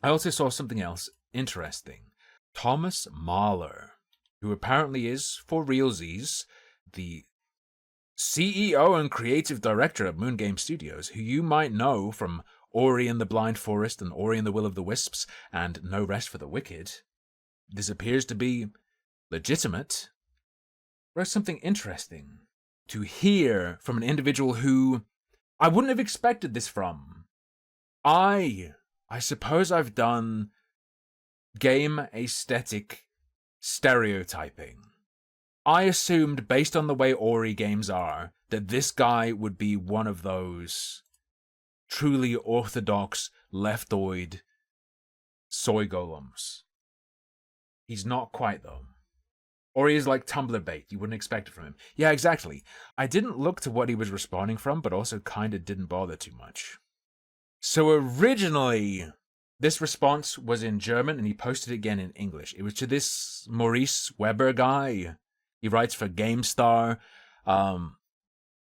I also saw something else interesting. Thomas Mahler, who apparently is, for realsies, the CEO and creative director at Moon Game Studios, who you might know from Ori and the Blind Forest and Ori and the Will of the Wisps and No Rest for the Wicked. This appears to be legitimate. Wrote something interesting to hear from an individual who I wouldn't have expected this from. I suppose I've done game aesthetic stereotyping. I assumed, based on the way Ori games are, that this guy would be one of those truly orthodox, leftoid soy golems. He's not quite, though. Ori is like Tumblr bait. You wouldn't expect it from him. Yeah, exactly. I didn't look to what he was responding from, but also kinda didn't bother too much. So originally, this response was in German, and he posted it again in English. It was to this Maurice Weber guy. He writes for Gamestar.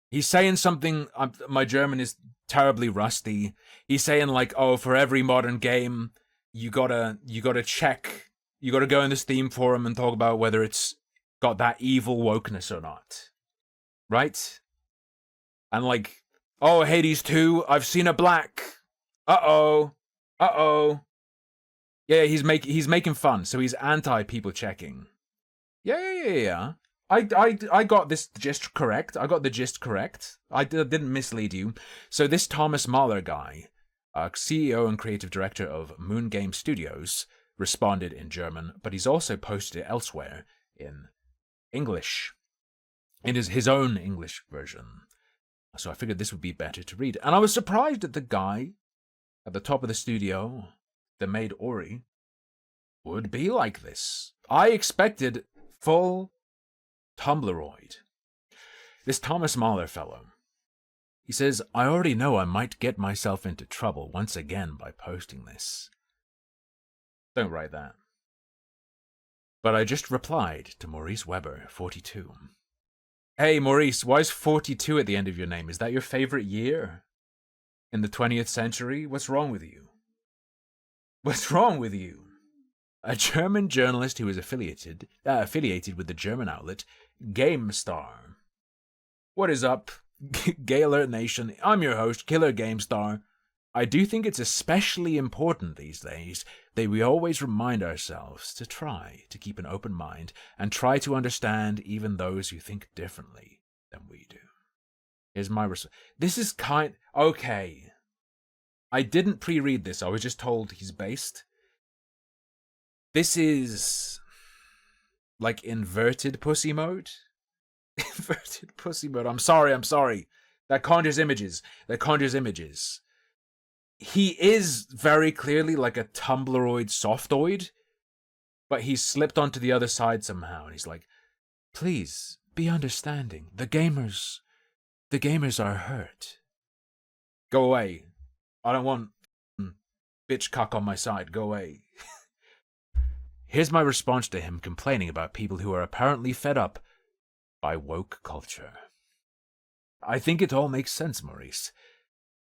He's saying something. My German is terribly rusty. He's saying like, "Oh, for every modern game, you gotta check. You gotta go in the Steam forum and talk about whether it's got that evil wokeness or not, right?" And like, "Oh, Hades 2, I've seen a black. Uh oh. Yeah, he's making fun. So he's anti people checking. Yeah. I got this gist correct. I got the gist correct. I didn't mislead you. So this Thomas Mahler guy, CEO and creative director of Moon Game Studios, responded in German, but he's also posted it elsewhere in English, in his own English version. So I figured this would be better to read. And I was surprised that the guy at the top of the studio that made Ori would be like this. I expected full Tumblroid. This Thomas Mahler fellow, he says, "I already know I might get myself into trouble once again by posting this." Don't write that. But I just replied to Maurice Weber, 42. "Hey, Maurice, why is 42 at the end of your name? Is that your favorite year in the 20th century? What's wrong with you? What's wrong with you?" A German journalist who is affiliated with the German outlet Gamestar. What is up, Gay Alert Nation? I'm your host, Killer Gamestar. I do think it's especially important these days that we always remind ourselves to try to keep an open mind and try to understand even those who think differently than we do. Here's my response. This is okay. I didn't pre-read this. I was just told he's based. This is like inverted pussy mode. Inverted pussy mode. I'm sorry. That conjures images. He is very clearly like a Tumblroid softoid, but he's slipped onto the other side somehow, and he's like, "Please be understanding. The gamers are hurt. Go away. I don't want bitch cuck on my side. Go away." Here's my response to him complaining about people who are apparently fed up by woke culture. I think it all makes sense, Maurice.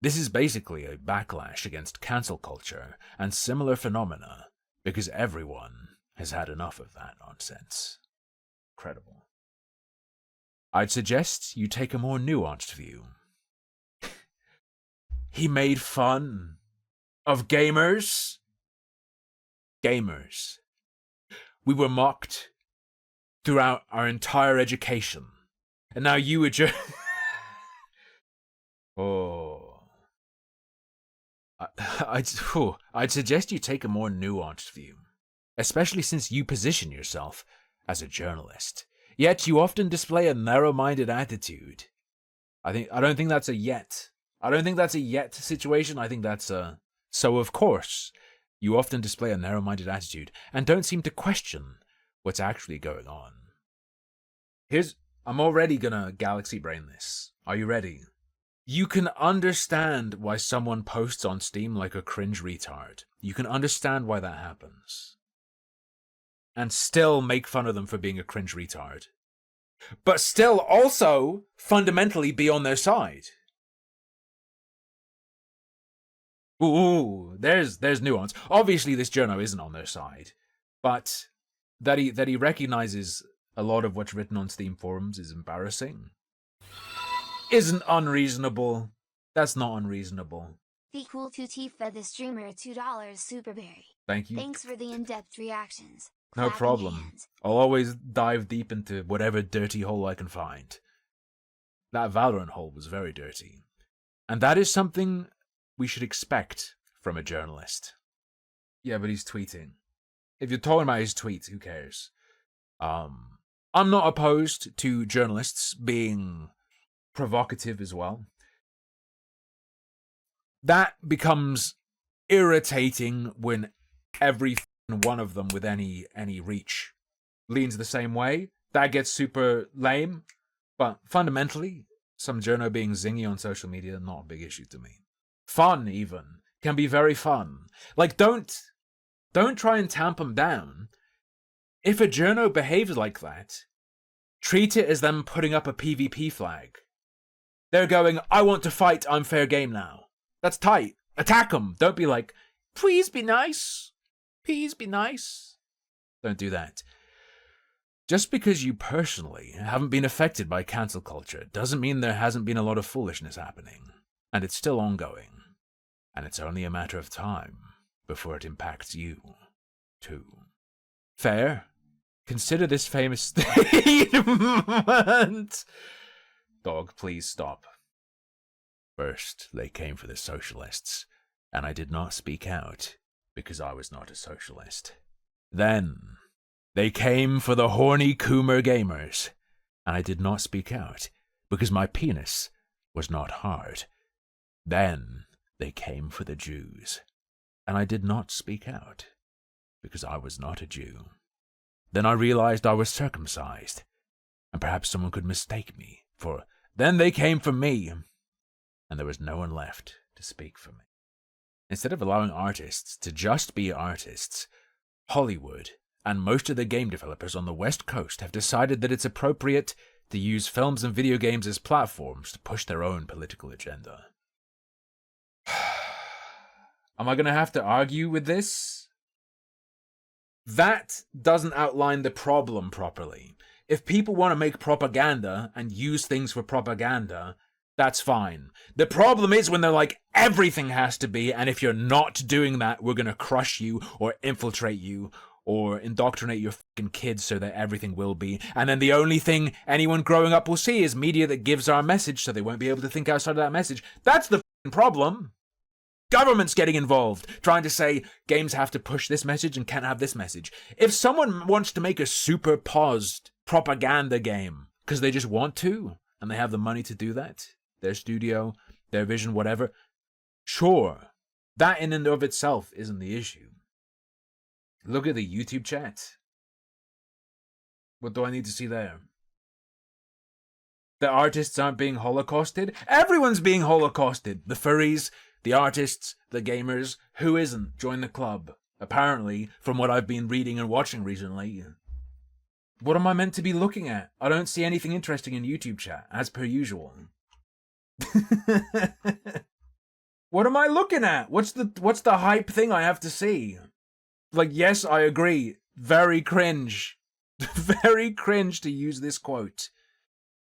This is basically a backlash against cancel culture and similar phenomena because everyone has had enough of that nonsense. Incredible. I'd suggest you take a more nuanced view. He made fun of gamers. Gamers. We were mocked throughout our entire education. And now you would just... I'd suggest you take a more nuanced view, especially since you position yourself as a journalist. Yet you often display a narrow-minded attitude. I don't think that's a yet. I don't think that's a yet situation. I think that's a... So of course, you often display a narrow-minded attitude and don't seem to question what's actually going on. I'm already gonna galaxy brain this. Are you ready? You can understand why someone posts on Steam like a cringe retard. You can understand why that happens. And still make fun of them for being a cringe retard. But still also fundamentally be on their side. Ooh, there's nuance. Obviously, this journo isn't on their side, but that he recognizes a lot of what's written on Steam forums is embarrassing. Isn't unreasonable. That's not unreasonable. The cool 2T fed the streamer $2 Superberry. Thank you. Thanks for the in-depth reactions. No Clapping problem. hands. I'll always dive deep into whatever dirty hole I can find. That Valorant hole was very dirty. And that is something we should expect from a journalist. Yeah, but he's tweeting. If you're talking about his tweets, who cares? I'm not opposed to journalists being provocative as well. That becomes irritating when every one of them with any reach leans the same way. That gets super lame. But fundamentally, some journo being zingy on social media, not a big issue to me. Fun, even, can be very fun. Like, don't try and tamp them down. If a journo behaves like that, treat it as them putting up a PvP flag. They're going, I want to fight, I'm fair game now. That's tight. Attack them. Don't be like, please be nice. Please be nice. Don't do that. Just because you personally haven't been affected by cancel culture doesn't mean there hasn't been a lot of foolishness happening. And it's still ongoing. And it's only a matter of time before it impacts you, too. Fair? Consider this famous statement. Dog, please stop. First, they came for the socialists, and I did not speak out because I was not a socialist. Then, they came for the horny Coomer gamers, and I did not speak out because my penis was not hard. Then, they came for the Jews, and I did not speak out because I was not a Jew. Then I realized I was circumcised, and perhaps someone could mistake me for... Then they came for me, and there was no one left to speak for me. Instead of allowing artists to just be artists, Hollywood and most of the game developers on the West Coast have decided that it's appropriate to use films and video games as platforms to push their own political agenda. Am I going to have to argue with this? That doesn't outline the problem properly. If people want to make propaganda and use things for propaganda, that's fine. The problem is when they're like, everything has to be, and if you're not doing that, we're going to crush you or infiltrate you or indoctrinate your fucking kids so that everything will be. And then the only thing anyone growing up will see is media that gives our message, so they won't be able to think outside of that message. That's the fucking problem. Government's getting involved, trying to say games have to push this message and can't have this message. If someone wants to make a super paused propaganda game because they just want to, and they have the money to do that, their studio, their vision, whatever, sure, that in and of itself isn't the issue. Look at the YouTube chat. What do I need to see there? The artists aren't being holocausted? Everyone's being holocausted. The furries, the artists, the gamers. Who isn't? Join the club. Apparently, from what I've been reading and watching recently. What am I meant to be looking at? I don't see anything interesting in YouTube chat, as per usual. What am I looking at? What's the hype thing I have to see? Like, yes, I agree. Very cringe. Very cringe to use this quote.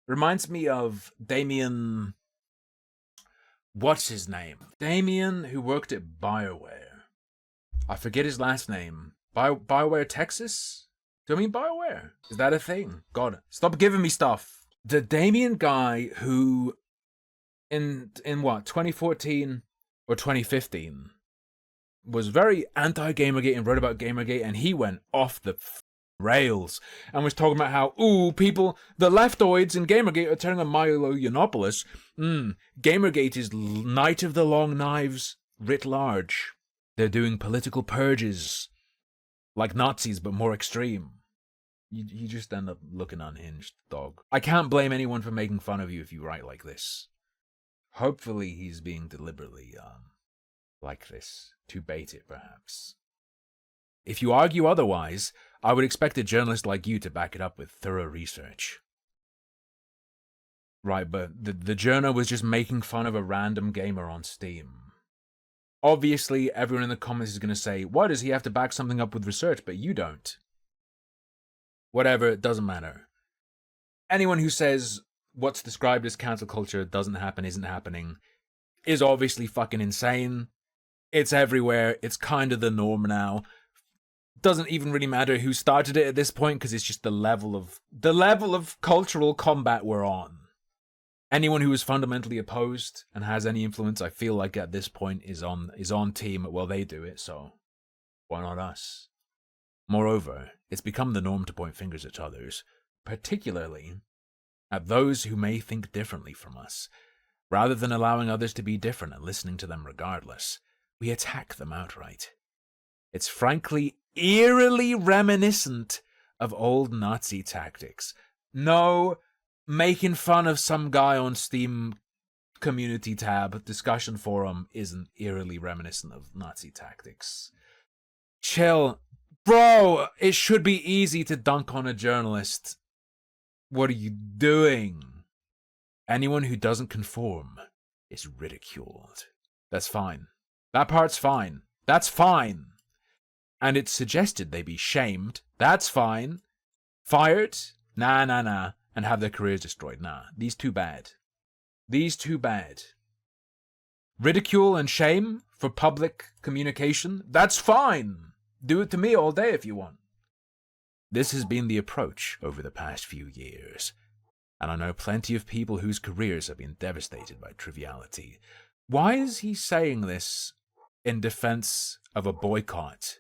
Reminds me of Damien... What's his name? Damien, who worked at BioWare. I forget his last name. BioWare Texas? Do I mean BioWare? Is that a thing? God, stop giving me stuff. The Damien guy who, in what, 2014 or 2015, was very anti-Gamergate and wrote about Gamergate, and he went off the rails and was talking about how, people, the leftoids in Gamergate are turning on Milo Yiannopoulos. Gamergate is Night of the Long Knives writ large. They're doing political purges, like Nazis, but more extreme. You just end up looking unhinged, dog. I can't blame anyone for making fun of you if you write like this. Hopefully he's being deliberately, like this, to bait it, perhaps. If you argue otherwise, I would expect a journalist like you to back it up with thorough research. Right, but the journo was just making fun of a random gamer on Steam. Obviously, everyone in the comments is going to say, why does he have to back something up with research, but you don't? Whatever, it doesn't matter. Anyone who says what's described as cancel culture doesn't happen, isn't happening, is obviously fucking insane. It's everywhere. It's kind of the norm now. Doesn't even really matter who started it at this point, because it's just the level of cultural combat we're on. Anyone who is fundamentally opposed and has any influence, I feel like at this point is on team. Well, they do it, so why not us? Moreover, it's become the norm to point fingers at others, particularly at those who may think differently from us. Rather than allowing others to be different and listening to them regardless, we attack them outright. It's frankly eerily reminiscent of old Nazi tactics. No, making fun of some guy on Steam community tab, discussion forum, isn't eerily reminiscent of Nazi tactics. Chill. Bro, it should be easy to dunk on a journalist. What are you doing? Anyone who doesn't conform is ridiculed. That's fine. That part's fine. That's fine. And it's suggested they be shamed. That's fine. Fired? Nah. And have their careers destroyed. Nah. These too bad. These too bad. Ridicule and shame for public communication? That's fine. Do it to me all day if you want. This has been the approach over the past few years, and I know plenty of people whose careers have been devastated by triviality. Why is he saying this in defense of a boycott,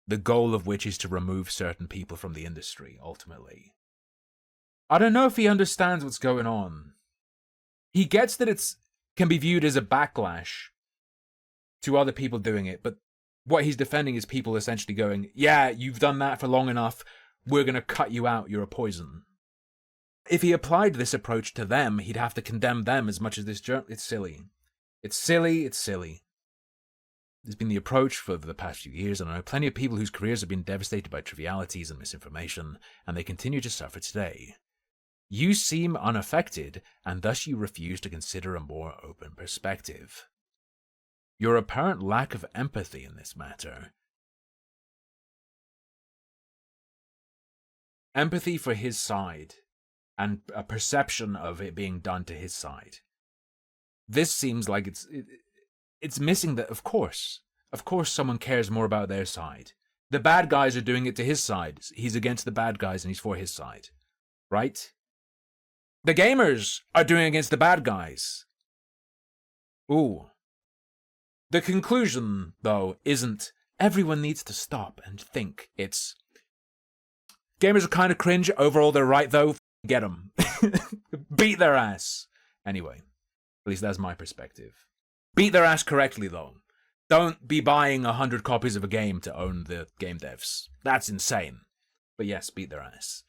the goal of which is to remove certain people from the industry, ultimately? I don't know if he understands what's going on. He gets that it can be viewed as a backlash to other people doing it, but what he's defending is people essentially going, yeah, you've done that for long enough, we're going to cut you out, you're a poison. If he applied this approach to them, he'd have to condemn them as much as this journal. It's silly. It's silly. There's been the approach for the past few years, and I know plenty of people whose careers have been devastated by trivialities and misinformation, and they continue to suffer today. You seem unaffected, and thus you refuse to consider a more open perspective. Your apparent lack of empathy in this matter. Empathy for his side, and a perception of it being done to his side. This seems like it's missing that, of course someone cares more about their side. The bad guys are doing it to his side. He's against the bad guys and he's for his side. Right? The gamers are doing it against the bad guys. Ooh. The conclusion, though, isn't everyone needs to stop and think. It's gamers are kind of cringe. Overall, they're right, though. Get them. Beat their ass. Anyway, at least that's my perspective. Beat their ass correctly, though. Don't be buying 100 copies of a game to own the game devs. That's insane. But yes, beat their ass.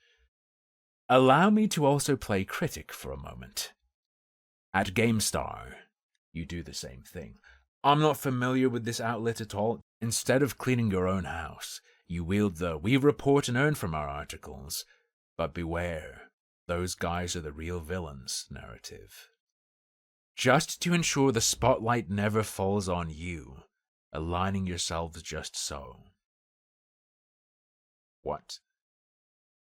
Allow me to also play critic for a moment. At Gamestar, you do the same thing. I'm not familiar with this outlet at all. Instead of cleaning your own house, you wield the "we report and earn from our articles, but beware, those guys are the real villains" narrative. Just to ensure the spotlight never falls on you, aligning yourselves just so. What?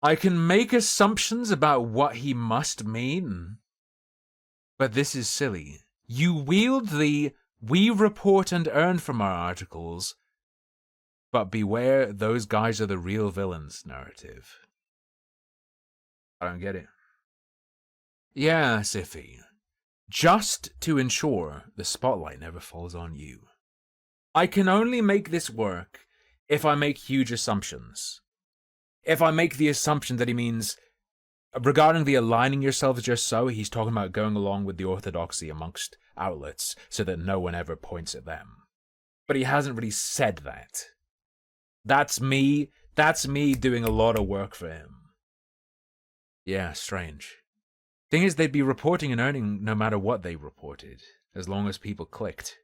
I can make assumptions about what he must mean, but this is silly. You wield the "we report and earn from our articles, but beware, those guys are the real villains" narrative. I don't get it. Yeah, Siffy. Just to ensure the spotlight never falls on you. I can only make this work if I make huge assumptions. If I make the assumption that he means, regarding the aligning yourselves just so, he's talking about going along with the orthodoxy amongst outlets so that no one ever points at them. But he hasn't really said that. That's me doing a lot of work for him. Yeah, strange. Thing is, they'd be reporting and earning no matter what they reported, as long as people clicked.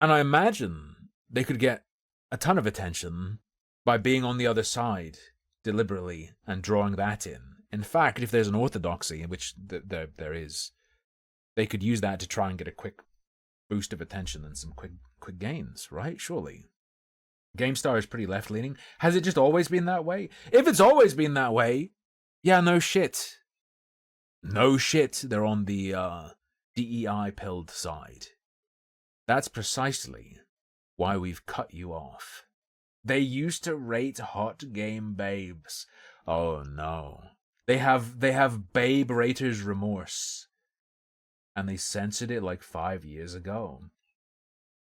And I imagine they could get a ton of attention by being on the other side, deliberately, and drawing that in. In fact, if there's an orthodoxy, which there is, they could use that to try and get a quick boost of attention than some quick gains, right? Surely. Gamestar is pretty left-leaning. Has it just always been that way? If it's always been that way, yeah, no shit. No shit, they're on the DEI-pilled side. That's precisely why we've cut you off. They used to rate hot game babes. Oh no. They have babe raters remorse. And they censored it like 5 years ago.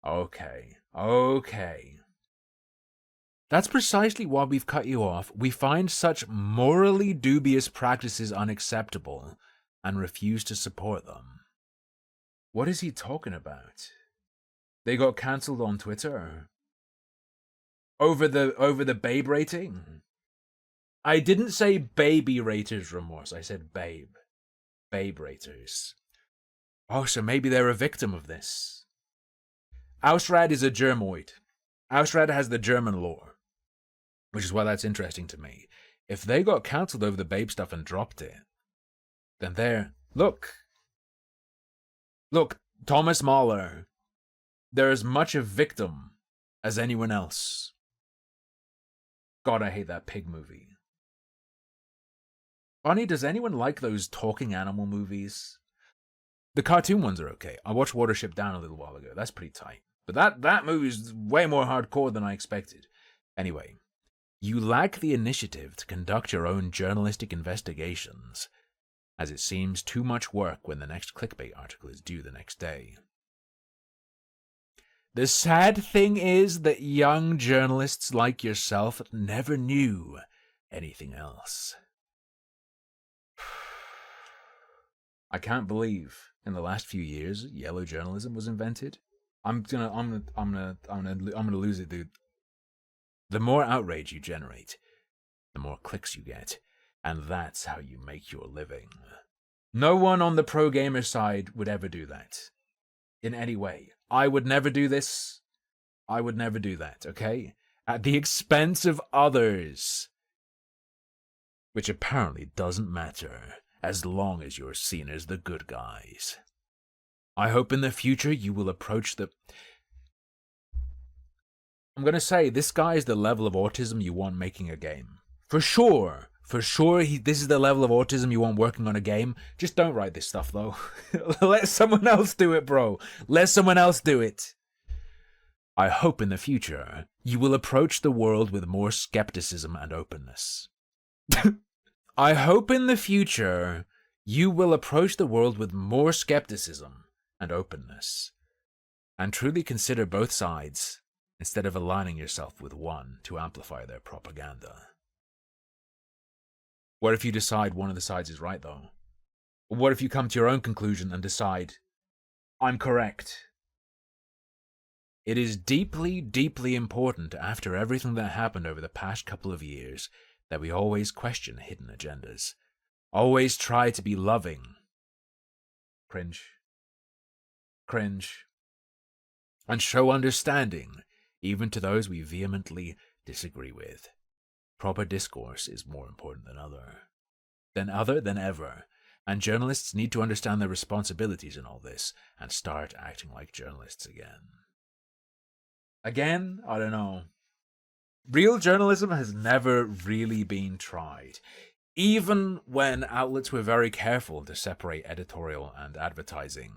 Okay. That's precisely why we've cut you off. We find such morally dubious practices unacceptable and refuse to support them. What is he talking about? They got cancelled on Twitter over the babe rating. I didn't say baby raters remorse. I said babe raters. Oh, so maybe they're a victim of this. Ausrad is a Germoid. Ausrad has the German lore, which is why that's interesting to me. If they got cancelled over the babe stuff and dropped it, then they're... Look, Thomas Mahler, they're as much a victim as anyone else. God, I hate that pig movie. Bonnie, does anyone like those talking animal movies? The cartoon ones are okay. I watched Watership Down a little while ago. That's pretty tight. But that movie is way more hardcore than I expected. Anyway, you lack the initiative to conduct your own journalistic investigations, as it seems too much work when the next clickbait article is due the next day. The sad thing is that young journalists like yourself never knew anything else. I can't believe in the last few years yellow journalism was invented. I'm gonna lose it, dude. The more outrage you generate, the more clicks you get, and that's how you make your living. No one on the pro gamer side would ever do that in any way. I would never do this. I would never do that, okay? At the expense of others. Which apparently doesn't matter, as long as you're seen as the good guys. I hope in the future you will approach the... I'm gonna say, this guy is the level of autism you want making a game. For sure, this is the level of autism you want working on a game. Just don't write this stuff, though. Let someone else do it, bro. Let someone else do it. I hope in the future you will approach the world with more skepticism and openness. I hope in the future you will approach the world with more skepticism and openness, and truly consider both sides instead of aligning yourself with one to amplify their propaganda. What if you decide one of the sides is right, though? What if you come to your own conclusion and decide, I'm correct? It is deeply, deeply important, after everything that happened over the past couple of years, that we always question hidden agendas. Always try to be loving. Cringe. And show understanding, even to those we vehemently disagree with. Proper discourse is more important than ever, and journalists need to understand their responsibilities in all this and start acting like journalists again. Again, I don't know. Real journalism has never really been tried, even when outlets were very careful to separate editorial and advertising.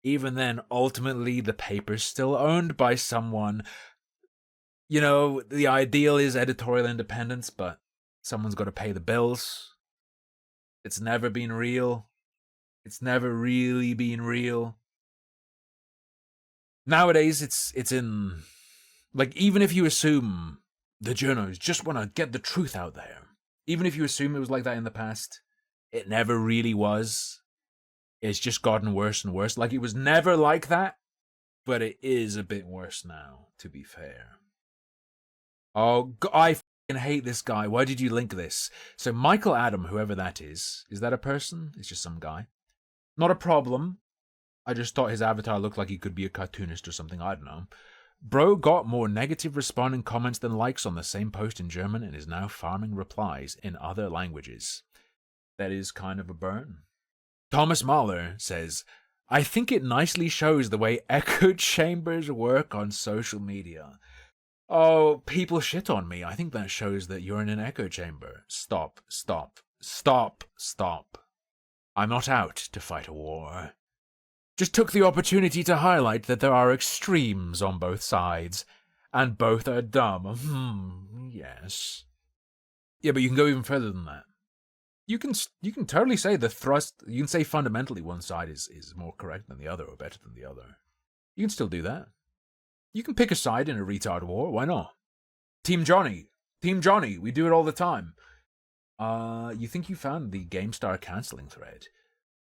Even then, ultimately, the paper's still owned by someone. You know, the ideal is editorial independence, but someone's got to pay the bills. It's never been real. It's never really been real. Nowadays, it's in... Like, even if you assume the journos just want to get the truth out there, even if you assume it was like that in the past, it never really was. It's just gotten worse and worse. Like, it was never like that, but it is a bit worse now, to be fair. Oh, I fucking hate this guy. Why did you link this? So Michael Adam, whoever that is that a person? It's just some guy. Not a problem. I just thought his avatar looked like he could be a cartoonist or something. I don't know. Bro got more negative responding comments than likes on the same post in German and is now farming replies in other languages. That is kind of a burn. Thomas Mahler says, I think it nicely shows the way echo chambers work on social media. Oh, people shit on me. I think that shows that you're in an echo chamber. Stop, stop, stop, stop. I'm not out to fight a war. Just took the opportunity to highlight that there are extremes on both sides, and both are dumb. Yes. Yeah, but you can go even further than that. You can totally say the thrust, you can say fundamentally one side is more correct than the other or better than the other. You can still do that. You can pick a side in a retard war, why not? Team Johnny, we do it all the time. You think you found the Gamestar cancelling thread?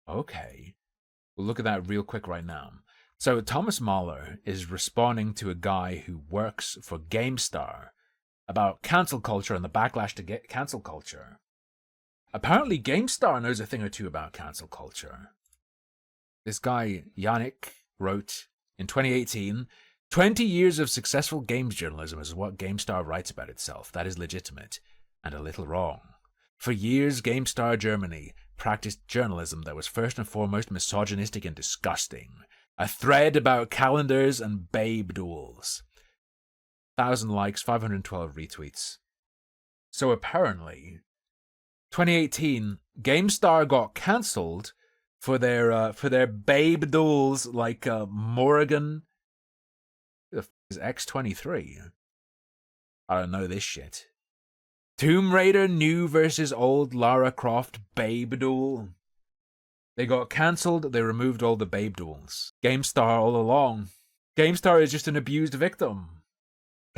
Okay. We'll look at that real quick right now. So Thomas Mahler is responding to a guy who works for Gamestar about cancel culture and the backlash to get cancel culture. Apparently Gamestar knows a thing or two about cancel culture. This guy, Yannick, wrote in 2018, 20 years of successful games journalism is what Gamestar writes about itself. That is legitimate, and a little wrong. For years, Gamestar Germany practiced journalism that was first and foremost misogynistic and disgusting. A thread about calendars and babe duels. 1,000 likes, 512 retweets. So apparently, 2018, Gamestar got cancelled for their babe duels like Morrigan is X23. I don't know this shit. Tomb Raider new versus old Lara Croft babe duel. They got cancelled, they removed all the babe duels. Gamestar all along. Gamestar is just an abused victim.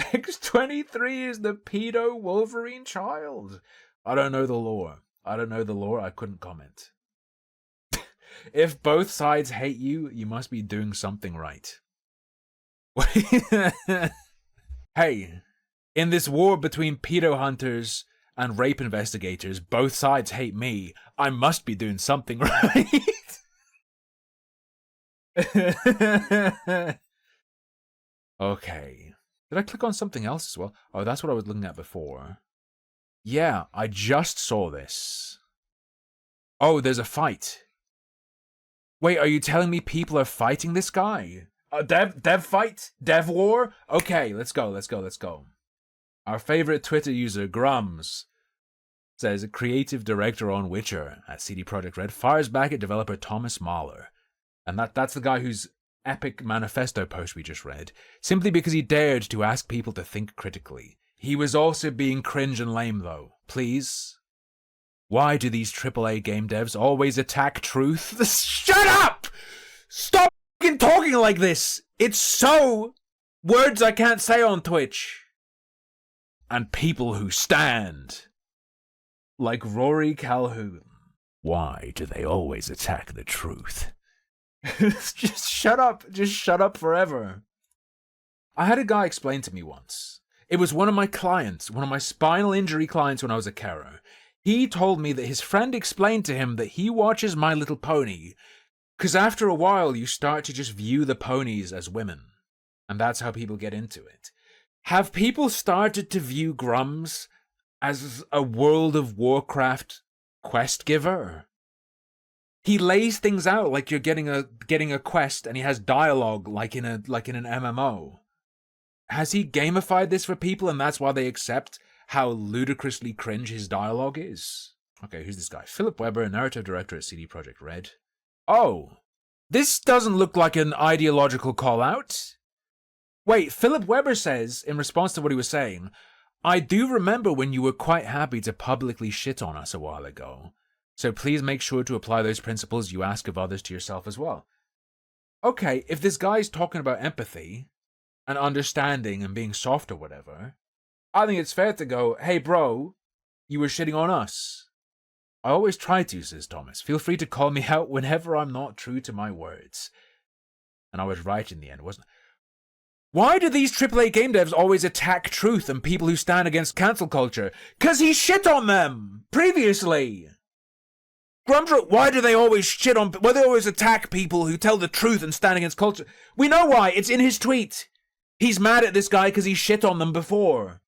X23 is the pedo Wolverine child. I don't know the lore. I couldn't comment. If both sides hate you, you must be doing something right. Hey, in this war between pedo hunters and rape investigators, both sides hate me. I must be doing something right. Okay. Did I click on something else as well? Oh, that's what I was looking at before. Yeah, I just saw this. Oh, there's a fight. Wait, are you telling me people are fighting this guy? Dev fight? Dev war? Okay, let's go. Our favorite Twitter user, Grums, says a creative director on Witcher at CD Projekt Red fires back at developer Thomas Mahler. And that's the guy whose epic manifesto post we just read, simply because he dared to ask people to think critically. He was also being cringe and lame, though. Please? Why do these AAA game devs always attack truth? Shut up! Stop talking like this! It's so... words I can't say on Twitch. And people who stand. Like Rory Calhoun. Why do they always attack the truth? Just shut up. Just shut up forever. I had a guy explain to me once. It was one of my clients, one of my spinal injury clients when I was a carer. He told me that his friend explained to him that he watches My Little Pony because after a while you start to just view the ponies as women. And that's how people get into it. Have people started to view Grums as a World of Warcraft quest giver? He lays things out like you're getting a quest, and he has dialogue like in an MMO. Has he gamified this for people, and that's why they accept how ludicrously cringe his dialogue is? Okay, who's this guy? Philip Weber, narrative director at CD Projekt Red. Oh, this doesn't look like an ideological call-out. Wait, Philip Weber says, in response to what he was saying, I do remember when you were quite happy to publicly shit on us a while ago. So please make sure to apply those principles you ask of others to yourself as well. Okay, if this guy's talking about empathy and understanding and being soft or whatever, I think it's fair to go, hey bro, you were shitting on us. I always try to, says Thomas. Feel free to call me out whenever I'm not true to my words. And I was right in the end, wasn't I? Why do these AAA game devs always attack truth and people who stand against cancel culture? 'Cause he shit on them previously. Grumdra, why do they always shit on... Why do they always attack people who tell the truth and stand against culture? We know why. It's in his tweet. He's mad at this guy because he shit on them before.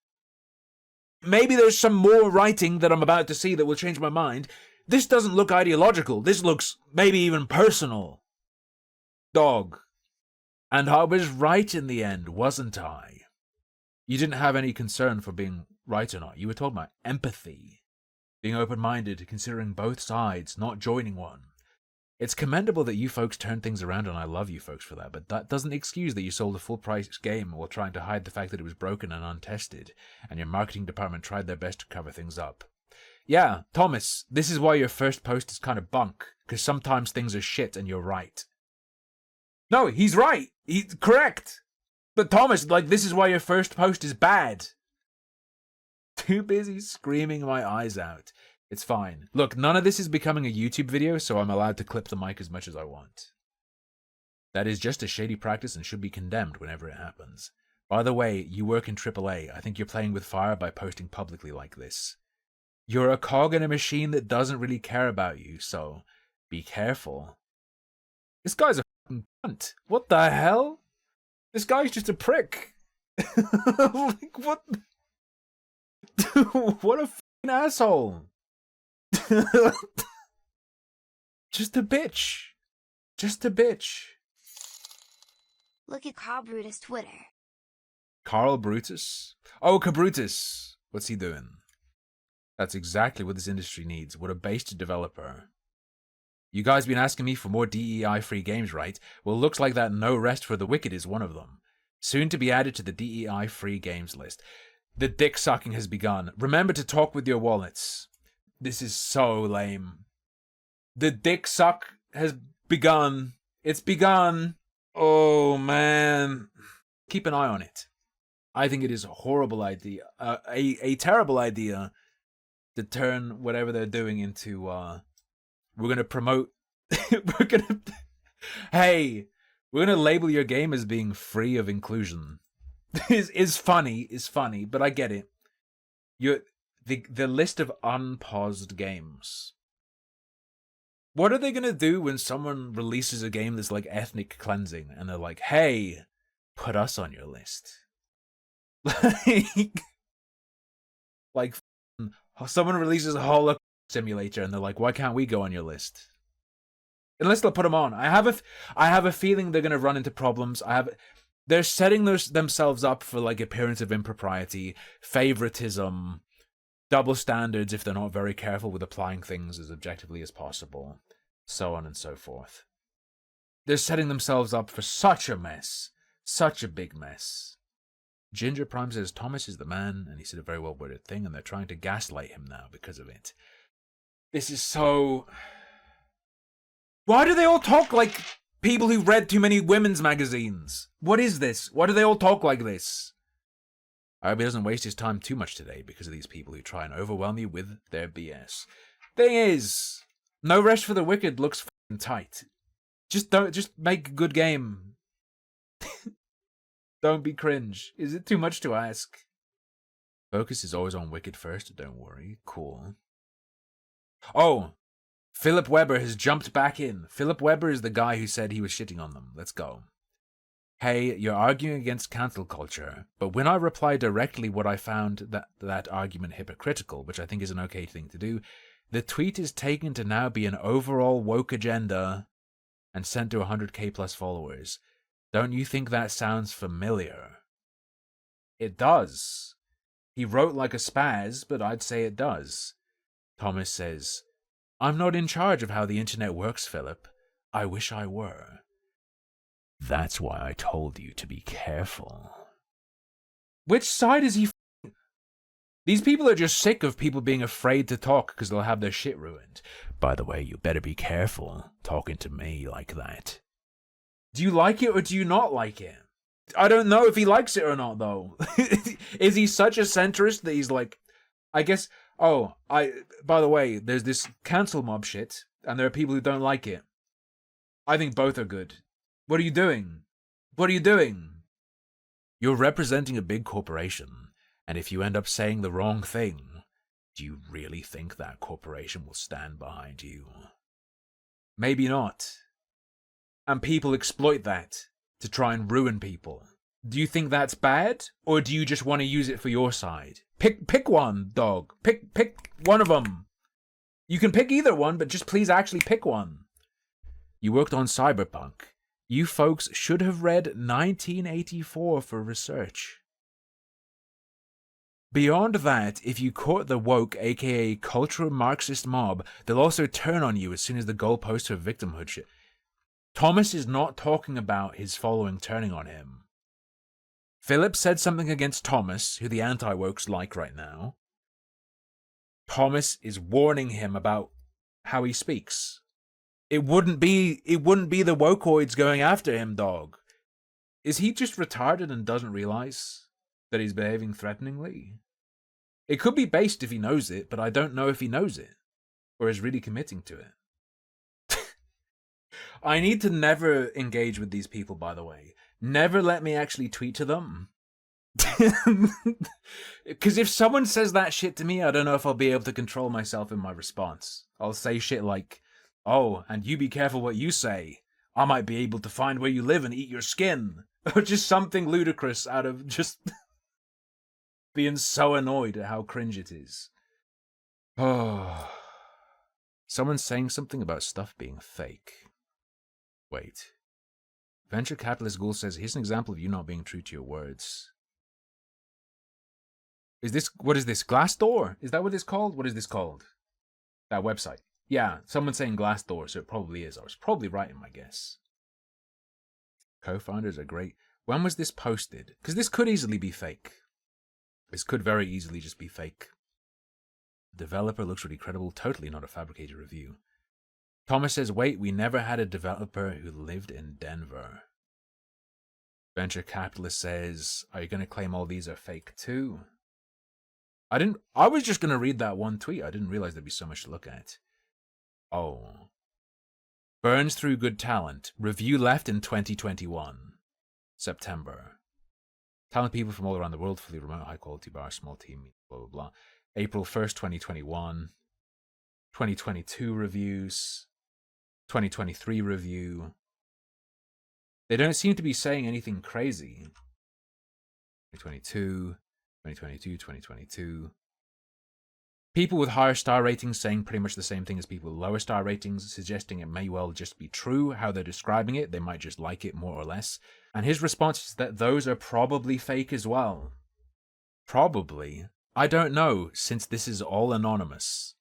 Maybe there's some more writing that I'm about to see that will change my mind. This doesn't look ideological. This looks maybe even personal. Dog. And I was right in the end, wasn't I? You didn't have any concern for being right or not. You were talking about empathy. Being open-minded, considering both sides, not joining one. It's commendable that you folks turned things around, and I love you folks for that, but that doesn't excuse that you sold a full-price game while trying to hide the fact that it was broken and untested, and your marketing department tried their best to cover things up. Yeah, Thomas, this is why your first post is kind of bunk, because sometimes things are shit and you're right. No, he's right. He's correct. But Thomas, like, this is why your first post is bad. Too busy screaming my eyes out. It's fine. Look, none of this is becoming a YouTube video, so I'm allowed to clip the mic as much as I want. That is just a shady practice and should be condemned whenever it happens. By the way, you work in AAA. I think you're playing with fire by posting publicly like this. You're a cog in a machine that doesn't really care about you, so be careful. This guy's a fucking cunt. What the hell? This guy's just a prick. Like, what? What a fucking asshole. Just a bitch. Just a bitch. Look at Carl Brutus Twitter. Carl Brutus? Oh, Cabrutus. What's he doing? That's exactly what this industry needs. What a based developer. You guys been asking me for more DEI-free games, right? Well, looks like that No Rest for the Wicked is one of them. Soon to be added to the DEI-free games list. The dick sucking has begun. Remember to talk with your wallets. This is so lame. The dick suck has begun. It's begun. Oh, man. Keep an eye on it. I think it is a horrible idea. A terrible idea to turn whatever they're doing into, we're going to promote... Hey, we're going to label your game as being free of inclusion. is funny, but I get it. The list of unpaused games. What are they going to do when someone releases a game that's like ethnic cleansing and they're like, hey, put us on your list? Like someone releases a Holocaust simulator and they're like, why can't we go on your list? Unless they'll put them on. I have a feeling they're going to run into problems. They're setting themselves up for like appearance of impropriety, favoritism, double standards if they're not very careful with applying things as objectively as possible, so on and so forth. They're setting themselves up for such a mess, such a big mess. Ginger Prime says Thomas is the man, and he said a very well-worded thing, and they're trying to gaslight him now because of it. This is so... Why do they all talk like people who read too many women's magazines? What is this? Why do they all talk like this? I hope he doesn't waste his time too much today because of these people who try and overwhelm you with their BS. Thing is, No Rest for the Wicked looks f***ing tight. Just make a good game. Don't be cringe. Is it too much to ask? Focus is always on Wicked first, don't worry. Cool. Oh, Philip Weber has jumped back in. Philip Weber is the guy who said he was shitting on them. Let's go. Hey, you're arguing against cancel culture, but when I reply directly what I found that argument hypocritical, which I think is an okay thing to do, the tweet is taken to now be an overall woke agenda and sent to 100k plus followers. Don't you think that sounds familiar? It does. He wrote like a spaz, but I'd say it does. Thomas says, I'm not in charge of how the internet works, Philip. I wish I were. That's why I told you to be careful. Which side is he f***ing? These people are just sick of people being afraid to talk because they'll have their shit ruined. By the way, you better be careful talking to me like that. Do you like it or do you not like it? I don't know if he likes it or not, though. Is he such a centrist that he's like... I guess... Oh, by the way, there's this cancel mob shit, and there are people who don't like it. I think both are good. What are you doing? What are you doing? You're representing a big corporation, and if you end up saying the wrong thing, do you really think that corporation will stand behind you? Maybe not. And people exploit that to try and ruin people. Do you think that's bad, or do you just want to use it for your side? Pick one, dog. Pick one of them. You can pick either one, but just please actually pick one. You worked on Cyberpunk. You folks should have read 1984 for research. Beyond that, if you court the woke, aka cultural Marxist mob, they'll also turn on you as soon as the goalposts for victimhood shit. Thomas is not talking about his following turning on him. Philip said something against Thomas, who the anti-wokes like right now. Thomas is warning him about how he speaks. It wouldn't be the wokeoids going after him, dog. Is he just retarded and doesn't realize that he's behaving threateningly? It could be based if he knows it, but I don't know if he knows it or is really committing to it. I need to never engage with these people, by the way. Never let me actually tweet to them. Because if someone says that shit to me, I don't know if I'll be able to control myself in my response. I'll say shit like, oh, and you be careful what you say. I might be able to find where you live and eat your skin. Or just something ludicrous out of just being so annoyed at how cringe it is. Oh. Someone's saying something about stuff being fake. Wait. Venture capitalist Ghoul says, here's an example of you not being true to your words. What is this? Glassdoor? Is that what it's called? What is this called? That website. Yeah, someone's saying Glassdoor, so it probably is. I was probably right in my guess. Co-founders are great. When was this posted? Because this could easily be fake. This could very easily just be fake. Developer looks really credible. Totally not a fabricated review. Thomas says, wait, we never had a developer who lived in Denver. Venture capitalist says, are you going to claim all these are fake too? I was just going to read that one tweet. I didn't realize there'd be so much to look at. Oh. Burns through good talent. Review left in 2021. September. Talent people from all around the world, fully remote, high quality bar, small team, blah, blah, blah. April 1st, 2021. 2022 reviews. 2023 review. They don't seem to be saying anything crazy. 2022, 2022, 2022. People with higher star ratings saying pretty much the same thing as people with lower star ratings, suggesting it may well just be true how they're describing it. They might just like it more or less. And his response is that those are probably fake as well. Probably. I don't know, since this is all anonymous.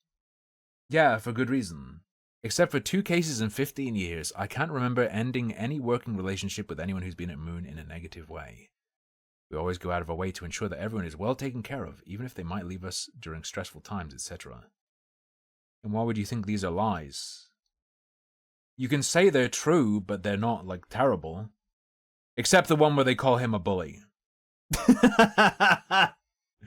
Yeah, for good reason. Except for 2 cases in 15 years, I can't remember ending any working relationship with anyone who's been at Moon in a negative way. We always go out of our way to ensure that everyone is well taken care of, even if they might leave us during stressful times, etc. And why would you think these are lies? You can say they're true, but they're not, like, terrible. Except the one where they call him a bully.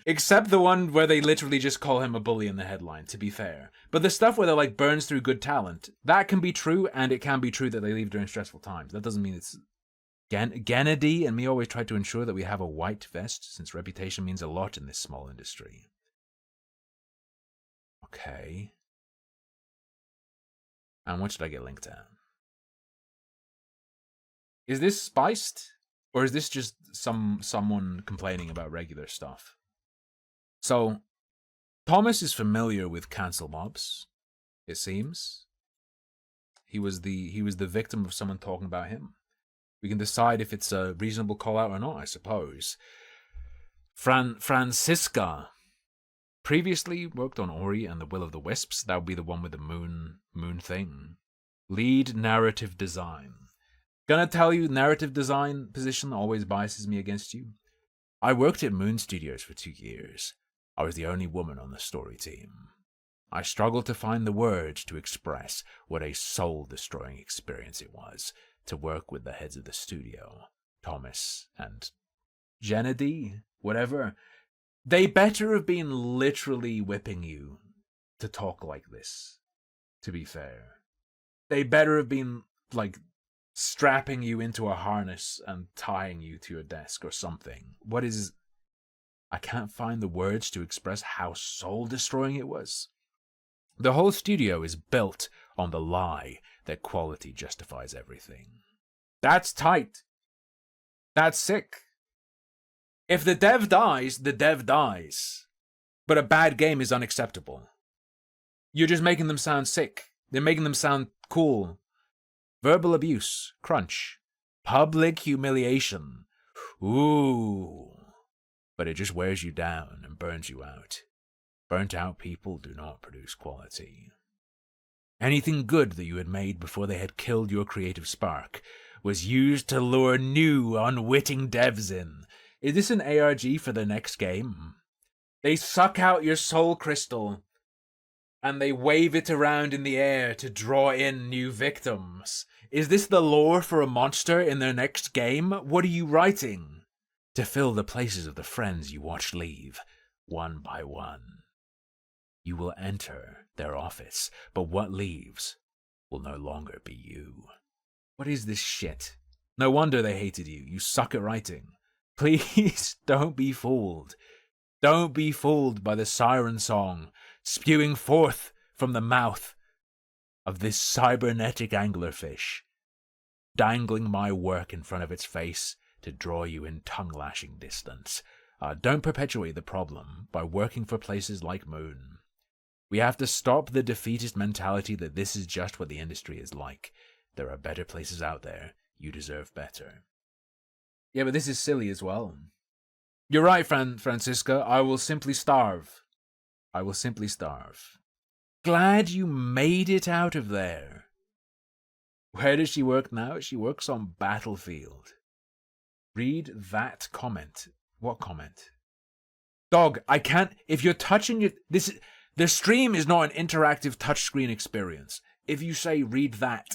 Except the one where they literally just call him a bully in the headline, to be fair. But the stuff where they're like, burns through good talent, that can be true, and it can be true that they leave during stressful times. That doesn't mean it's... Gennady and me always try to ensure that we have a white vest, since reputation means a lot in this small industry. Okay. And what should I get linked at? Is this spiced? Or is this just someone complaining about regular stuff? So, Thomas is familiar with cancel mobs, it seems. He was the victim of someone talking about him. We can decide if it's a reasonable call out or not, I suppose. Francisca previously worked on Ori and the Will of the Wisps. That would be the one with the moon thing. Lead narrative design. Gonna tell you, narrative design position always biases me against you. I worked at Moon Studios for 2 years. I was the only woman on the story team. I struggled to find the words to express what a soul-destroying experience it was to work with the heads of the studio, Thomas and Gennady, whatever. They better have been literally whipping you to talk like this, to be fair. They better have been, like, strapping you into a harness and tying you to your desk or something. I can't find the words to express how soul-destroying it was. The whole studio is built on the lie that quality justifies everything. That's tight. That's sick. If the dev dies, the dev dies. But a bad game is unacceptable. You're just making them sound sick. They're making them sound cool. Verbal abuse. Crunch. Public humiliation. Ooh. But it just wears you down and burns you out. Burnt out people do not produce quality. Anything good that you had made before they had killed your creative spark was used to lure new, unwitting devs in. Is this an ARG for the next game? They suck out your soul crystal and they wave it around in the air to draw in new victims. Is this the lore for a monster in their next game? What are you writing? To fill the places of the friends you watched leave, one by one. You will enter their office, but what leaves will no longer be you. What is this shit? No wonder they hated you. You suck at writing. Please don't be fooled. Don't be fooled by the siren song spewing forth from the mouth of this cybernetic anglerfish, dangling my work in front of its face to draw you in tongue-lashing distance. Don't perpetuate the problem by working for places like Moon. We have to stop the defeatist mentality that this is just what the industry is like. There are better places out there. You deserve better. Yeah, but this is silly as well. You're right, Francisca. I will simply starve. I will simply starve. Glad you made it out of there. Where does she work now? She works on Battlefield. Read that comment. What comment? Dog, I can't... If you're touching it... The stream is not an interactive touchscreen experience. If you say, read that,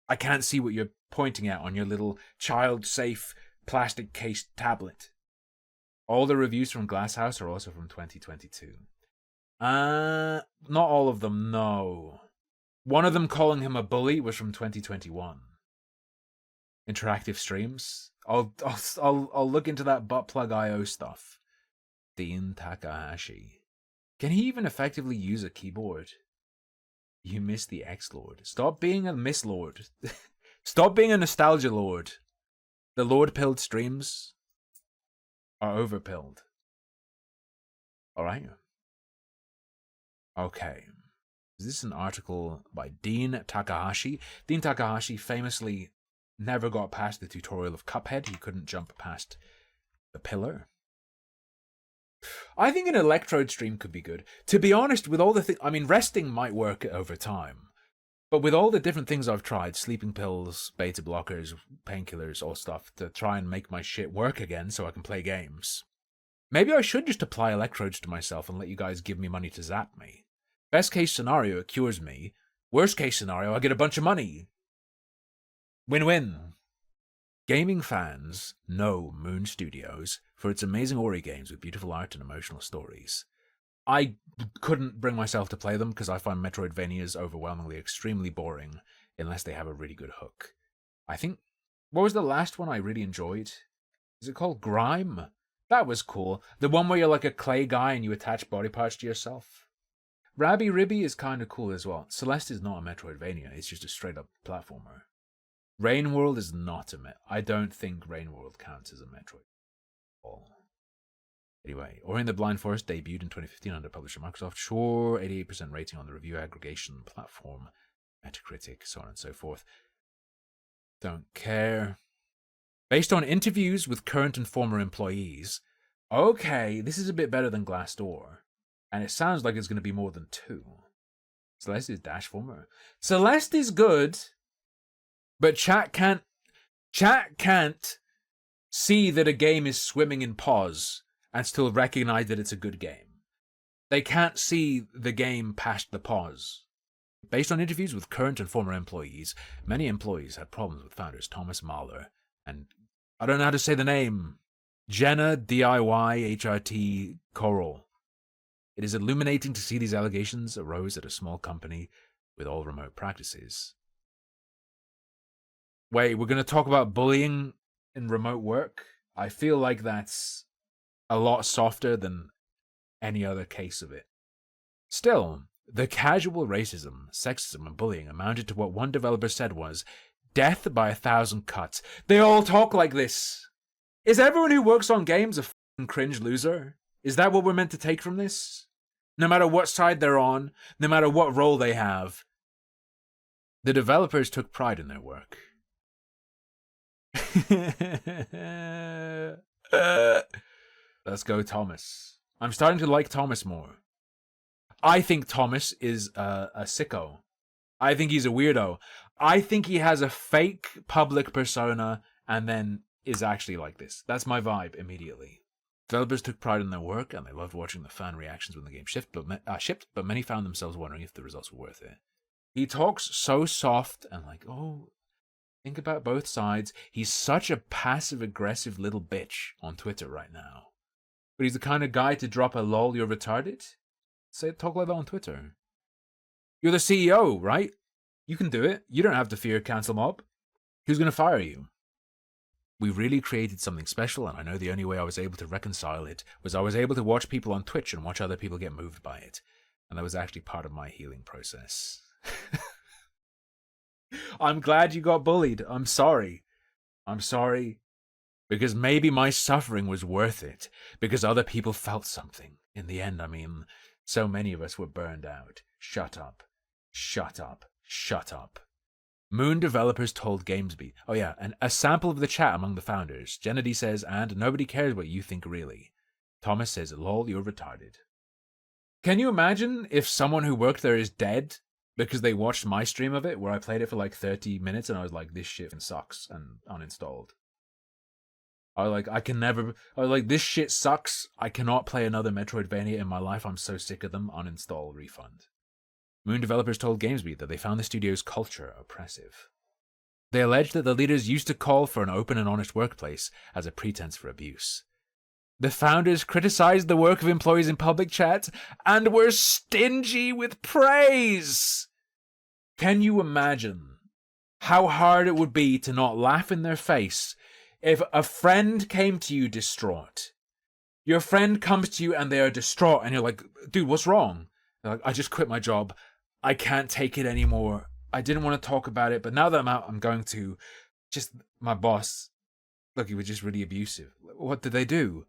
I can't see what you're pointing at on your little child-safe plastic-cased tablet. All the reviews from Glasshouse are also from 2022. Not all of them, no. One of them calling him a bully was from 2021. Interactive streams. I'll look into that buttplug.io stuff. Dean Takahashi. Can he even effectively use a keyboard? You miss the X-Lord. Stop being a Miss Lord. Stop being a nostalgia lord. The Lord-pilled streams are overpilled. Alright. Okay. Is this an article by Dean Takahashi? Dean Takahashi famously never got past the tutorial of Cuphead. He couldn't jump past the pillar. I think an electrode stream could be good. To be honest, with all the things... I mean, resting might work over time. But with all the different things I've tried, sleeping pills, beta blockers, painkillers, all stuff, to try and make my shit work again so I can play games. Maybe I should just apply electrodes to myself and let you guys give me money to zap me. Best case scenario, it cures me. Worst case scenario, I get a bunch of money. Win-win. Gaming fans know Moon Studios for its amazing Ori games with beautiful art and emotional stories. I couldn't bring myself to play them because I find Metroidvanias overwhelmingly extremely boring unless they have a really good hook. I think... What was the last one I really enjoyed? Is it called Grime? That was cool. The one where you're like a clay guy and you attach body parts to yourself. Rabby Ribby is kind of cool as well. Celeste is not a Metroidvania, it's just a straight up platformer. Rain World is not a I don't think Rain World counts as a Metroid. Anyway, Ori and the Blind Forest debuted in 2015 under publisher Microsoft. Sure, 88% rating on the review aggregation platform, Metacritic, so on and so forth. Don't care. Based on interviews with current and former employees. Okay, this is a bit better than Glassdoor. And it sounds like it's going to be more than 2. Celeste is Dash former. Celeste is good, but chat can't see that a game is swimming in pause and still recognize that it's a good game. They can't see the game past the pause. Based on interviews with current and former employees, many employees had problems with founders Thomas Mahler and, I don't know how to say the name, Jenna DIY HRT Coral. It is illuminating to see these allegations arose at a small company with all remote practices. Wait, we're going to talk about bullying in remote work? I feel like that's a lot softer than any other case of it. Still, the casual racism, sexism, and bullying amounted to what one developer said was, death by 1,000 cuts. They all talk like this. Is everyone who works on games a f***ing cringe loser? Is that what we're meant to take from this? No matter what side they're on, no matter what role they have, the developers took pride in their work. Let's go, Thomas. I'm starting to like Thomas more. I think Thomas is a sicko. I think he's a weirdo. I think he has a fake public persona and then is actually like this. That's my vibe immediately. Developers took pride in their work and they loved watching the fan reactions when the game shipped, but many found themselves wondering if the results were worth it. He talks so soft and like, oh, think about both sides. He's such a passive-aggressive little bitch on Twitter right now. But he's the kind of guy to drop a lol, you're retarded. Talk like that on Twitter. You're the CEO, right? You can do it. You don't have to fear cancel mob. Who's going to fire you? We really created something special, and I know the only way I was able to reconcile it was I was able to watch people on Twitch and watch other people get moved by it. And that was actually part of my healing process. I'm glad you got bullied. I'm sorry. I'm sorry. Because maybe my suffering was worth it. Because other people felt something. In the end, I mean, so many of us were burned out. Shut up. Shut up. Shut up. Moon developers told Gamesby. Oh yeah, and a sample of the chat among the founders. Gennady says, and nobody cares what you think really. Thomas says, lol, you're retarded. Can you imagine if someone who worked there is dead because they watched my stream of it where I played it for like 30 minutes and I was like, this shit sucks and uninstalled. I was like, this shit sucks. I cannot play another Metroidvania in my life. I'm so sick of them. Uninstall, refund. Moon developers told Gamesby that they found the studio's culture oppressive. They alleged that the leaders used to call for an open and honest workplace as a pretense for abuse. The founders criticized the work of employees in public chat and were stingy with praise. Can you imagine how hard it would be to not laugh in their face if a friend came to you distraught? Your friend comes to you and they are distraught and you're like, dude, what's wrong? They're like, I just quit my job. I can't take it anymore. I didn't want to talk about it, but now that I'm out, I'm going to. Just my boss, look, he was just really abusive. What did they do?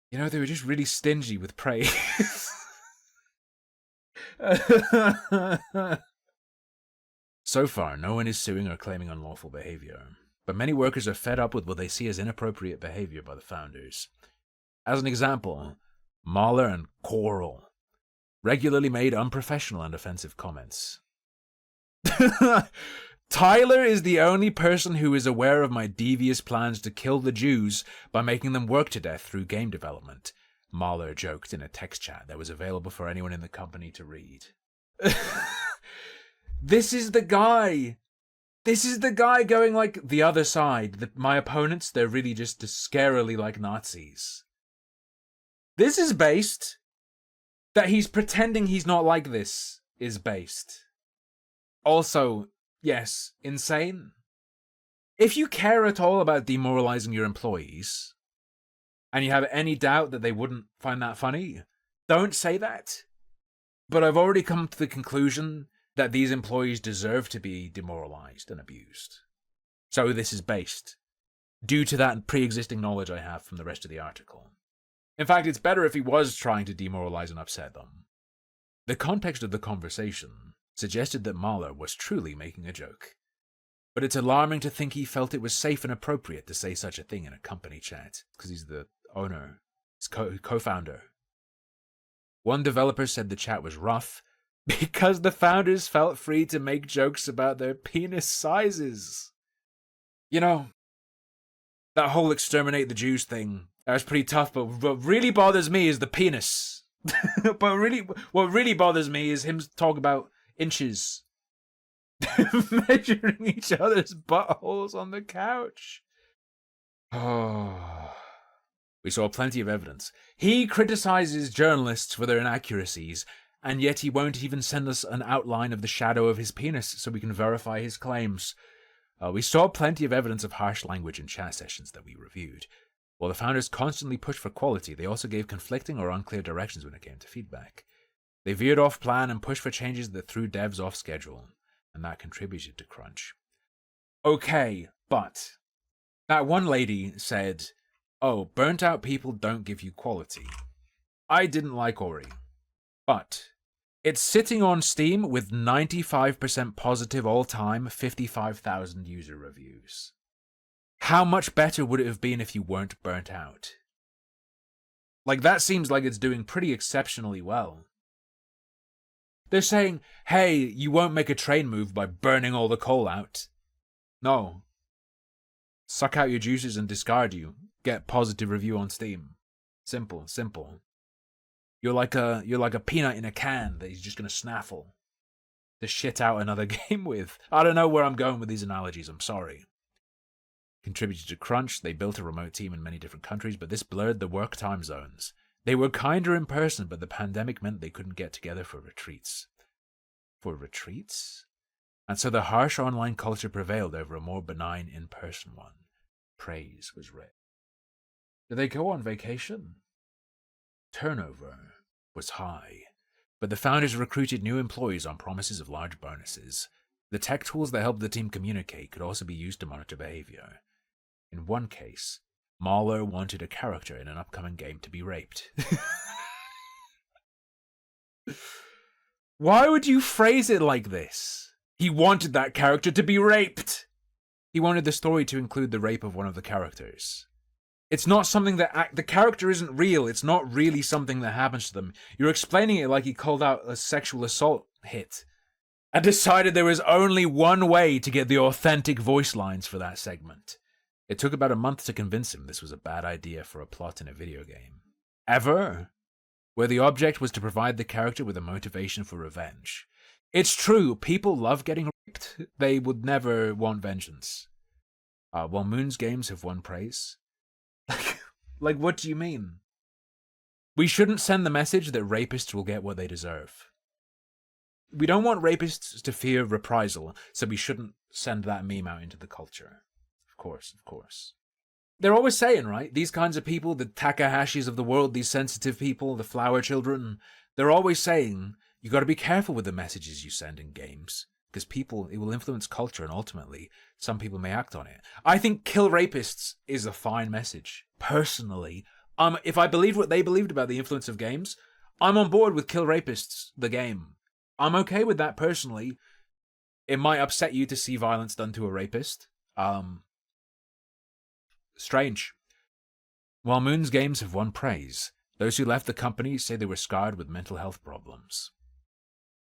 You know, they were just really stingy with praise. So far, no one is suing or claiming unlawful behavior, but many workers are fed up with what they see as inappropriate behavior by the founders. As an example, Mahler and Coral regularly made unprofessional and offensive comments. Tyler is the only person who is aware of my devious plans to kill the Jews by making them work to death through game development, Mahler joked in a text chat that was available for anyone in the company to read. This is the guy. This is the guy going like the other side. My opponents, they're really just scarily like Nazis. This is based. That he's pretending he's not like this is based. Also, yes, insane. If you care at all about demoralizing your employees, and you have any doubt that they wouldn't find that funny, don't say that. But I've already come to the conclusion that these employees deserve to be demoralized and abused. So this is based, due to that pre-existing knowledge I have from the rest of the article. In fact, it's better if he was trying to demoralize and upset them. The context of the conversation suggested that Mahler was truly making a joke. But it's alarming to think he felt it was safe and appropriate to say such a thing in a company chat, because he's the owner, his co-founder. One developer said the chat was rough because the founders felt free to make jokes about their penis sizes. You know, that whole exterminate the Jews thing, that was pretty tough, but what really bothers me is the penis. But what really bothers me is him talking about inches. Measuring each other's buttholes on the couch. Oh. We saw plenty of evidence. He criticizes journalists for their inaccuracies, and yet he won't even send us an outline of the shadow of his penis so we can verify his claims. We saw plenty of evidence of harsh language in chat sessions that we reviewed. While the founders constantly pushed for quality, they also gave conflicting or unclear directions when it came to feedback. They veered off plan and pushed for changes that threw devs off schedule, and that contributed to crunch. Okay, but that one lady said, oh, burnt out people don't give you quality. I didn't like Ori, but it's sitting on Steam with 95% positive all-time, 55,000 user reviews. How much better would it have been if you weren't burnt out? Like, that seems like it's doing pretty exceptionally well. They're saying, hey, you won't make a train move by burning all the coal out. No. Suck out your juices and discard you. Get positive review on Steam. Simple, simple. You're like a peanut in a can that he's just gonna snaffle to shit out another game with. I don't know where I'm going with these analogies, I'm sorry. Contributed to Crunch, they built a remote team in many different countries, but this blurred the work time zones. They were kinder in person, but the pandemic meant they couldn't get together for retreats. For retreats? And so the harsh online culture prevailed over a more benign in-person one. Praise was rare. Did they go on vacation? Turnover was high, but the founders recruited new employees on promises of large bonuses. The tech tools that helped the team communicate could also be used to monitor behavior. In one case, Mahler wanted a character in an upcoming game to be raped. Why would you phrase it like this? He wanted that character to be raped. He wanted the story to include the rape of one of the characters. It's not something that the character isn't real. It's not really something that happens to them. You're explaining it like he called out a sexual assault hit and decided there was only one way to get the authentic voice lines for that segment. It took about a month to convince him this was a bad idea for a plot in a video game. Ever? Where the object was to provide the character with a motivation for revenge. It's true, people love getting raped. They would never want vengeance. While Moon's games have won praise. Like, what do you mean? We shouldn't send the message that rapists will get what they deserve. We don't want rapists to fear reprisal, so we shouldn't send that meme out into the culture. Of course. They're always saying, right? These kinds of people, the Takahashis of the world, these sensitive people, the flower children, they're always saying, you gotta be careful with the messages you send in games. Because it will influence culture, and ultimately, some people may act on it. I think kill rapists is a fine message. Personally, if I believed what they believed about the influence of games, I'm on board with kill rapists, the game. I'm okay with that personally. It might upset you to see violence done to a rapist. Strange. While Moon's games have won praise, those who left the company say they were scarred with mental health problems.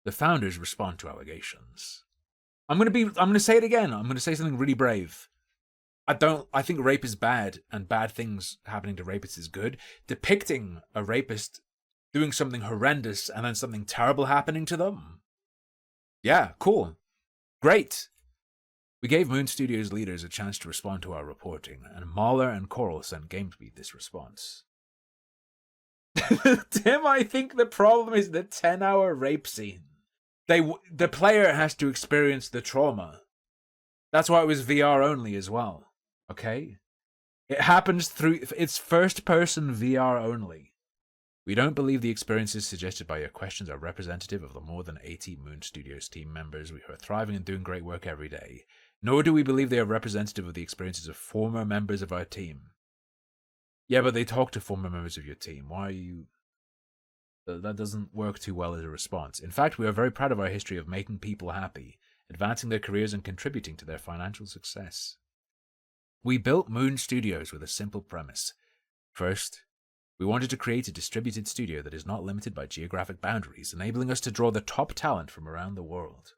The founders respond to allegations. I'm gonna say it again. I'm gonna say something really brave. I think rape is bad, and bad things happening to rapists is good. Depicting a rapist doing something horrendous and then something terrible happening to them. Yeah, cool. Great. We gave Moon Studios leaders a chance to respond to our reporting, and Mahler and Coral sent GameSpeed this response. Tim, I think the problem is the 10-hour rape scene. The player has to experience the trauma. That's why it was VR only as well. Okay? It happens it's first-person VR only. We don't believe the experiences suggested by your questions are representative of the more than 80 Moon Studios team members who are thriving and doing great work every day. Nor do we believe they are representative of the experiences of former members of our team. Yeah, but they talk to former members of your team. Why are you... That doesn't work too well as a response. In fact, we are very proud of our history of making people happy, advancing their careers and contributing to their financial success. We built Moon Studios with a simple premise. First, we wanted to create a distributed studio that is not limited by geographic boundaries, enabling us to draw the top talent from around the world.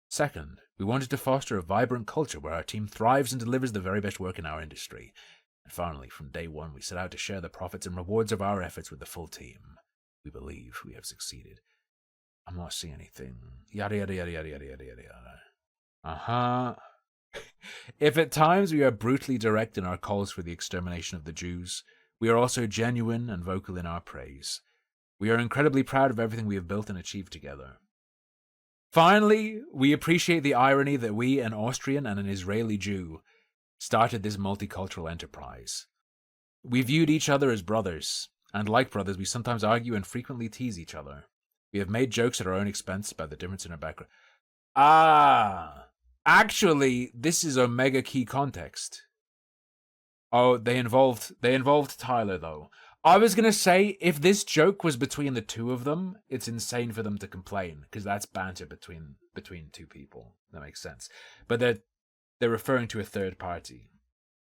Second, we wanted to foster a vibrant culture where our team thrives and delivers the very best work in our industry. And finally, from day one, we set out to share the profits and rewards of our efforts with the full team. We believe we have succeeded. I'm not seeing anything. Yada yada yada yada yada yada yada. If at times we are brutally direct in our calls for the extermination of the Jews, we are also genuine and vocal in our praise. We are incredibly proud of everything we have built and achieved together. Finally, we appreciate the irony that we, an Austrian and an Israeli Jew, started this multicultural enterprise. We viewed each other as brothers, and like brothers, we sometimes argue and frequently tease each other. We have made jokes at our own expense about the difference in our background. Actually, this is Omega Key context. Oh, they involved Tyler, though. I was gonna say, if this joke was between the two of them, it's insane for them to complain, because that's banter between two people. That makes sense. But they're referring to a third party.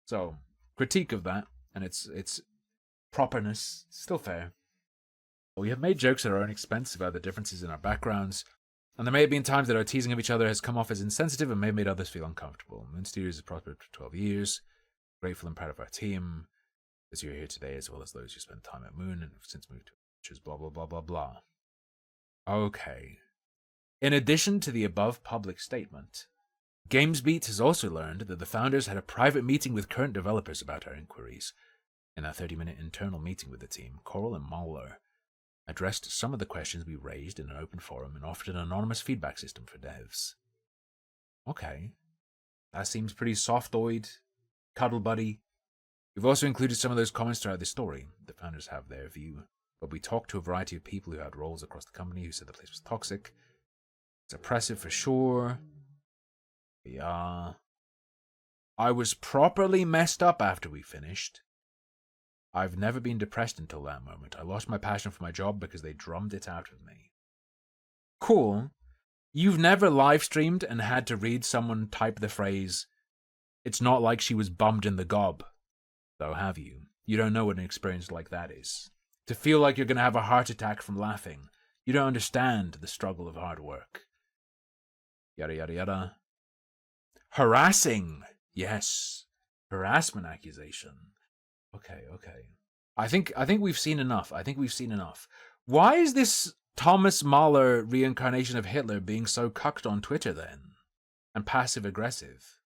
So, critique of that, and its properness, still fair. We have made jokes at our own expense about the differences in our backgrounds, and there may have been times that our teasing of each other has come off as insensitive and may have made others feel uncomfortable. Moon Studios has prospered for 12 years. Grateful and proud of our team, as you're here today, as well as those who spent time at Moon and have since moved to Adventures, blah, blah, blah, blah, blah. Okay. In addition to the above public statement, GamesBeat has also learned that the founders had a private meeting with current developers about our inquiries. In our 30-minute internal meeting with the team, Coral and Mahler addressed some of the questions we raised in an open forum and offered an anonymous feedback system for devs. Okay. That seems pretty softoid, cuddle buddy. We've also included some of those comments throughout the story. The founders have their view, but we talked to a variety of people who had roles across the company who said the place was toxic. It's oppressive for sure. Yeah. I was properly messed up after we finished. I've never been depressed until that moment. I lost my passion for my job because they drummed it out of me. Cool. You've never live streamed and had to read someone type the phrase, "It's not like she was bummed in the gob," though, have you? You don't know what an experience like that is. To feel like you're going to have a heart attack from laughing. You don't understand the struggle of hard work. Yada, yada, yada. Harassing. Yes. Harassment accusation. Okay. I think we've seen enough. Why is this Thomas Mahler reincarnation of Hitler being so cucked on Twitter then? And passive-aggressive?